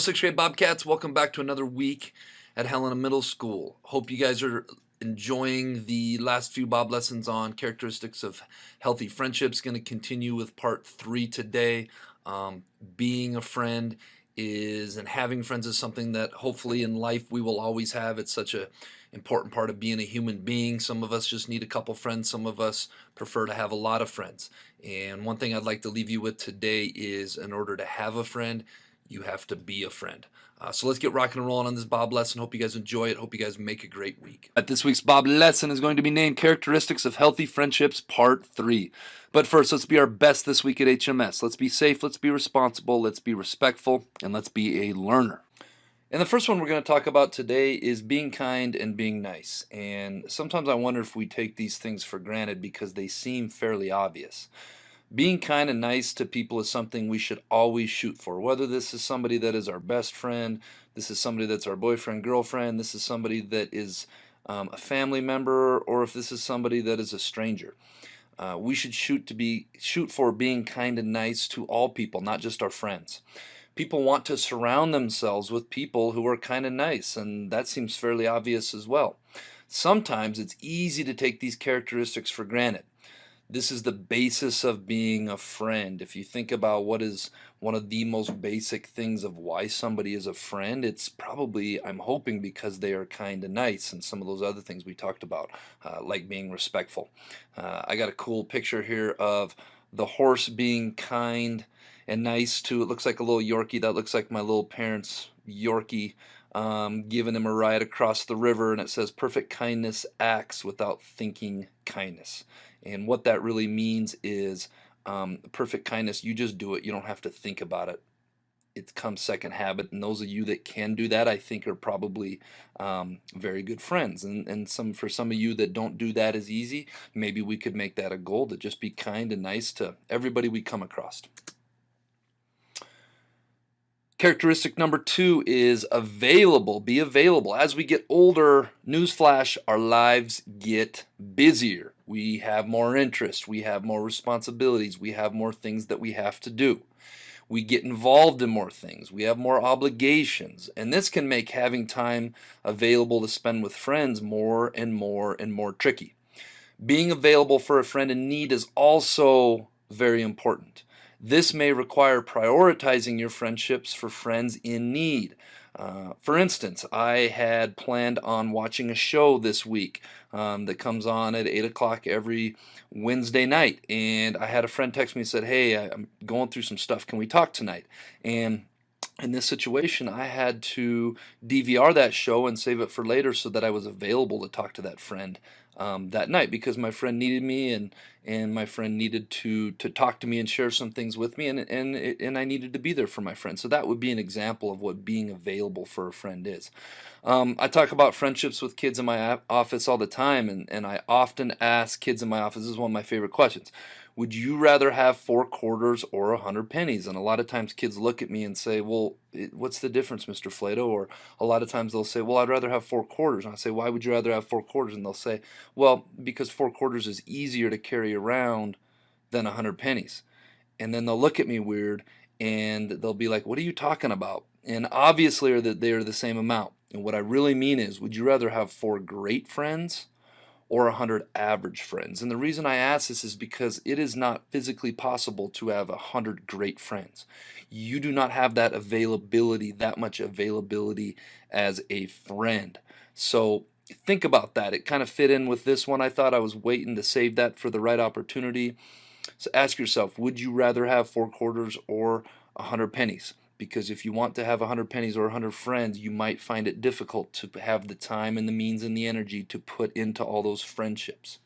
Sixth grade Bobcats, welcome back to another week at Helena Middle School. Hope you guys are enjoying the last few Bob lessons on characteristics of healthy friendships. Going to continue with part 3 today. Being a friend and having friends is something that hopefully in life we will always have. It's such a important part of being a human being. Some of us just need a couple friends. Some of us prefer to have a lot of friends. And one thing I'd like to leave you with today is, in order to have a friend, you have to be a friend. So let's get rocking and rolling on this Bob lesson. Hope you guys enjoy it. Hope you guys make a great week. This week's Bob lesson is going to be named Characteristics of Healthy Friendships, Part 3. But first, let's be our best this week at HMS. Let's be safe, let's be responsible, let's be respectful, and let's be a learner. And the first one we're going to talk about today is being kind and being nice. And sometimes I wonder if we take these things for granted because they seem fairly obvious. Being kind and nice to people is something we should always shoot for. Whether this is somebody that is our best friend, this is somebody that's our boyfriend, girlfriend, this is somebody that is a family member, or if this is somebody that is a stranger. We should shoot for being kind and nice to all people, not just our friends. People want to surround themselves with people who are kind and nice, and that seems fairly obvious as well. Sometimes it's easy to take these characteristics for granted. This is the basis of being a friend. If you think about what is one of the most basic things of why somebody is a friend, it's probably, I'm hoping, because they are kind and nice, and some of those other things we talked about, like being respectful. I got a cool picture here of the horse being kind and nice to, it looks like a little Yorkie. That looks like my little parents' Yorkie, giving him a ride across the river, and it says, "Perfect kindness acts without thinking kindness." And what that really means is perfect kindness, you just do it. You don't have to think about it. It comes second habit. And those of you that can do that, I think, are probably very good friends. And for some of you that don't do that as easy, maybe we could make that a goal to just be kind and nice to everybody we come across. Characteristic number 2 is available. Be available. As we get older, newsflash, our lives get busier. We have more interests. We have more responsibilities. We have more things that we have to do. We get involved in more things. We have more obligations. And this can make having time available to spend with friends more and more and more tricky. Being available for a friend in need is also very important. This may require prioritizing your friendships for friends in need. For instance, I had planned on watching a show this week that comes on at 8 o'clock every Wednesday night. And I had a friend text me and said, "Hey, I'm going through some stuff. Can we talk tonight?" And in this situation, I had to DVR that show and save it for later so that I was available to talk to that friend that night, because my friend needed me, and my friend needed to talk to me and share some things with me, and I needed to be there for my friend. So that would be an example of what being available for a friend is. I talk about friendships with kids in my office all the time, and I often ask kids in my office, this is one of my favorite questions: would you rather have 4 quarters or 100 pennies? And a lot of times kids look at me and say, "Well, what's the difference, Mr. Flato?" Or a lot of times they'll say, "Well, I'd rather have 4 quarters." And I say, "Why would you rather have 4 quarters?" And they'll say, "Well, because 4 quarters is easier to carry around than 100 pennies." And then they'll look at me weird and they'll be like, "What are you talking about?" And obviously they are the same amount. And what I really mean is, would you rather have 4 great friends or 100 average friends? And the reason I ask this is because it is not physically possible to have 100 great friends. You do not have that availability, that much availability as a friend. So think about that. It kind of fit in with this one. I thought I was waiting to save that for the right opportunity. So ask yourself, would you rather have 4 quarters or 100 pennies? Because if you want to have 100 pennies or 100 friends, you might find it difficult to have the time and the means and the energy to put into all those friendships.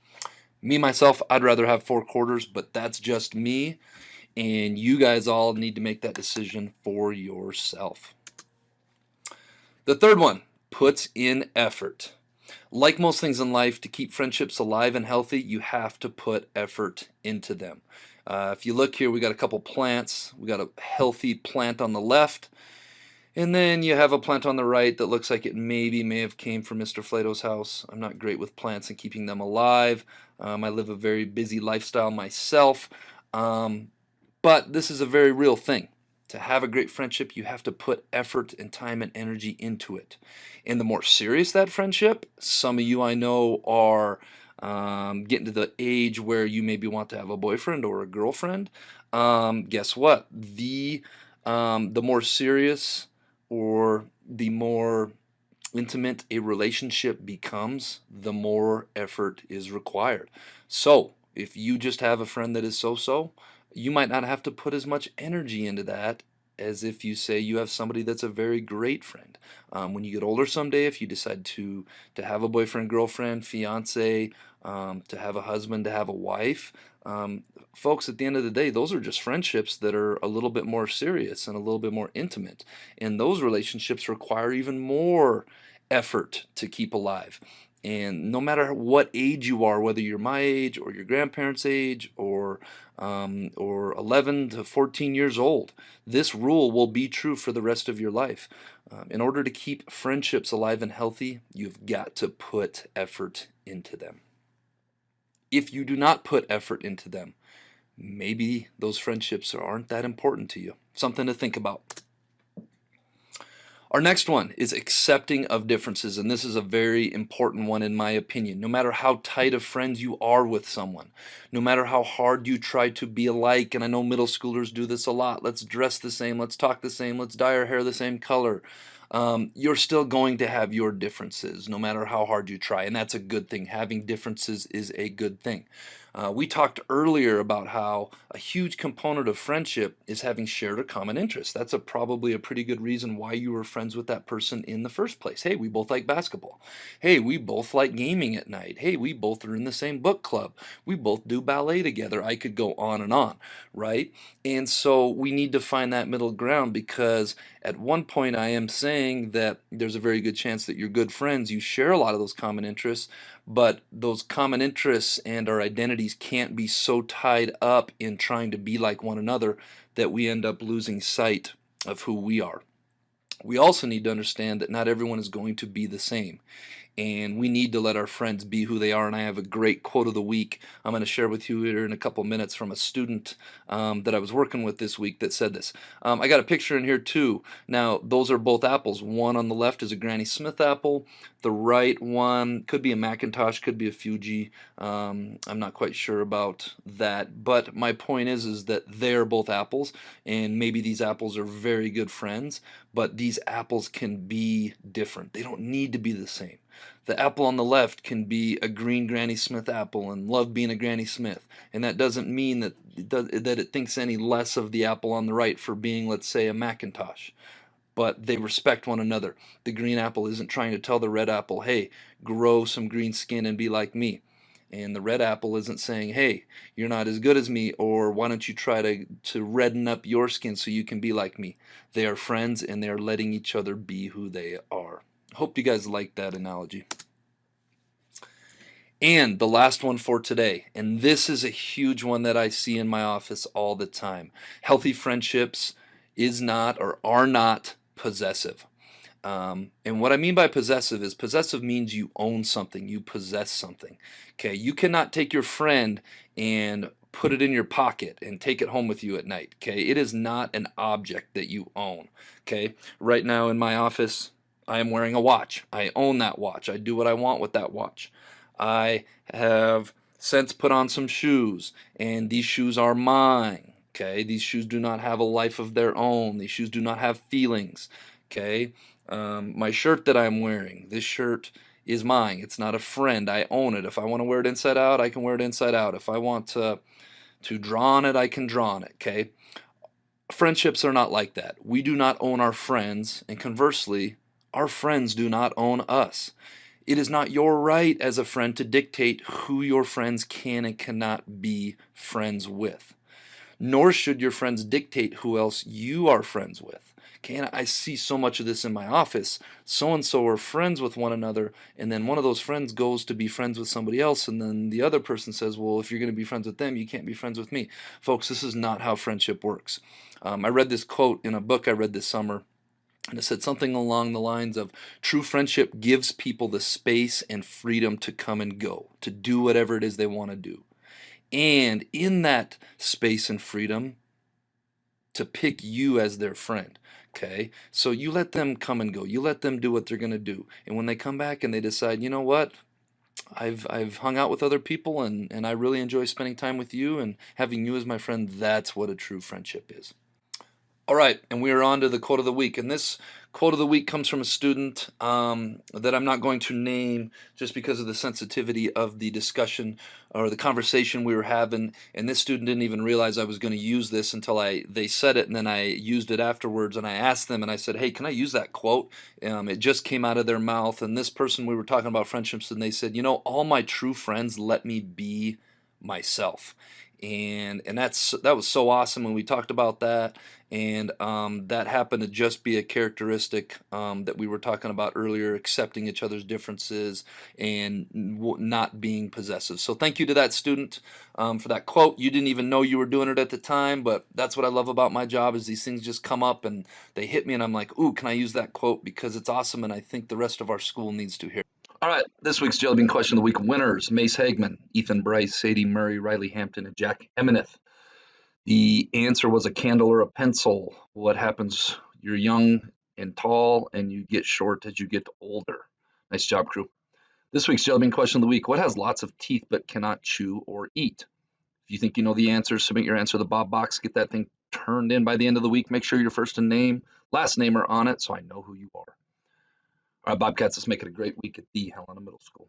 Me, myself, I'd rather have 4 quarters, but that's just me, and you guys all need to make that decision for yourself. The third one, puts in effort. Like most things in life, to keep friendships alive and healthy, you have to put effort into them. If you look here, we got a couple plants. We got a healthy plant on the left, and then you have a plant on the right that looks like it may have came from Mr. Flato's house. I'm not great with plants and keeping them alive. I live a very busy lifestyle myself, but this is a very real thing. To have a great friendship, you have to put effort and time and energy into it. And the more serious that friendship, some of you I know are getting to the age where you maybe want to have a boyfriend or a girlfriend. Guess what? The more serious or the more intimate a relationship becomes, the more effort is required. So, if you just have a friend that is so-so, you might not have to put as much energy into that as if you say you have somebody that's a very great friend. When you get older someday, if you decide to have a boyfriend, girlfriend, fiance, to have a husband, to have a wife, folks, at the end of the day, those are just friendships that are a little bit more serious and a little bit more intimate. And those relationships require even more effort to keep alive. And no matter what age you are, whether you're my age or your grandparents' age or 11 to 14 years old, this rule will be true for the rest of your life. In order to keep friendships alive and healthy, you've got to put effort into them. If you do not put effort into them, maybe those friendships aren't that important to you. Something to think about. Our next one is accepting of differences, and this is a very important one in my opinion. No matter how tight of friends you are with someone, no matter how hard you try to be alike, and I know middle schoolers do this a lot, let's dress the same, let's talk the same, let's dye our hair the same color, you're still going to have your differences no matter how hard you try, and that's a good thing. Having differences is a good thing. We talked earlier about how a huge component of friendship is having shared or common interests. That's probably a pretty good reason why you were friends with that person in the first place. Hey, we both like basketball. Hey, we both like gaming at night. Hey, we both are in the same book club. We both do ballet together. I could go on, right? And so we need to find that middle ground, because at one point I am saying that there's a very good chance that you're good friends. You share a lot of those common interests, but those common interests and our identities can't be so tied up in trying to be like one another that we end up losing sight of who we are. We also need to understand that not everyone is going to be the same, and we need to let our friends be who they are. And I have a great quote of the week I'm going to share with you here in a couple minutes from a student that I was working with this week that said this. I got a picture in here too. Now, those are both apples. One on the left is a Granny Smith apple. The right one could be a Macintosh, could be a Fuji. I'm not quite sure about that, but my point is that they're both apples, and maybe these apples are very good friends, but these apples can be different. They don't need to be the same. The apple on the left can be a green Granny Smith apple and love being a Granny Smith, and that doesn't mean that it thinks any less of the apple on the right for being, let's say, a Macintosh. But they respect one another. The green apple isn't trying to tell the red apple, hey, grow some green skin and be like me. And the red apple isn't saying, hey, you're not as good as me, or why don't you try to redden up your skin so you can be like me. They are friends, and they are letting each other be who they are. Hope you guys like that analogy. And the last one for today, and this is a huge one that I see in my office all the time. Healthy friendships is not or are not possessive. And what I mean by possessive is possessive means you own something, you possess something. Okay, you cannot take your friend and put it in your pocket and take it home with you at night. Okay, it is not an object that you own. Okay, right now in my office, I am wearing a watch. I own that watch. I do what I want with that watch. I have since put on some shoes, and these shoes are mine. Okay, these shoes do not have a life of their own. These shoes do not have feelings. Okay, my shirt that I'm wearing, this shirt is mine. It's not a friend. I own it. If I want to wear it inside out, I can wear it inside out. If I want to draw on it, I can draw on it. Okay, friendships are not like that. We do not own our friends, and conversely, our friends do not own us. It is not your right as a friend to dictate who your friends can and cannot be friends with. Nor should your friends dictate who else you are friends with. Okay, and I see so much of this in my office. So-and-so are friends with one another, and then one of those friends goes to be friends with somebody else, and then the other person says, well, if you're going to be friends with them, you can't be friends with me. Folks, this is not how friendship works. I read this quote in a book I read this summer, and it said something along the lines of, true friendship gives people the space and freedom to come and go, to do whatever it is they want to do. And in that space and freedom, to pick you as their friend. Okay, so you let them come and go. You let them do what they're going to do. And when they come back and they decide, you know what, I've hung out with other people and I really enjoy spending time with you and having you as my friend, that's what a true friendship is. All right, and we are on to the quote of the week. And this quote of the week comes from a student that I'm not going to name just because of the sensitivity of the discussion or the conversation we were having. And this student didn't even realize I was going to use this until they said it, and then I used it afterwards. And I asked them, and I said, "Hey, can I use that quote?" It just came out of their mouth. And this person, we were talking about friendships, and they said, "You know, all my true friends let me be myself." And that was so awesome when we talked about that. And that happened to just be a characteristic that we were talking about earlier, accepting each other's differences and not being possessive. So thank you to that student for that quote. You didn't even know you were doing it at the time, but that's what I love about my job is these things just come up and they hit me, and I'm like, ooh, can I use that quote? Because it's awesome, and I think the rest of our school needs to hear it. All right, this week's Jelly Bean Question of the Week winners: Mace Hagman, Ethan Bryce, Sadie Murray, Riley Hampton, and Jack Emineth. The answer was a candle or a pencil. What happens? You're young and tall, and you get short as you get older. Nice job, crew. This week's Jelly Bean Question of the Week: what has lots of teeth but cannot chew or eat? If you think you know the answer, submit your answer to the Bob box. Get that thing turned in by the end of the week. Make sure your first and last name are on it so I know who you are. All right, Bobcats, let's make it a great week at the Helena Middle School.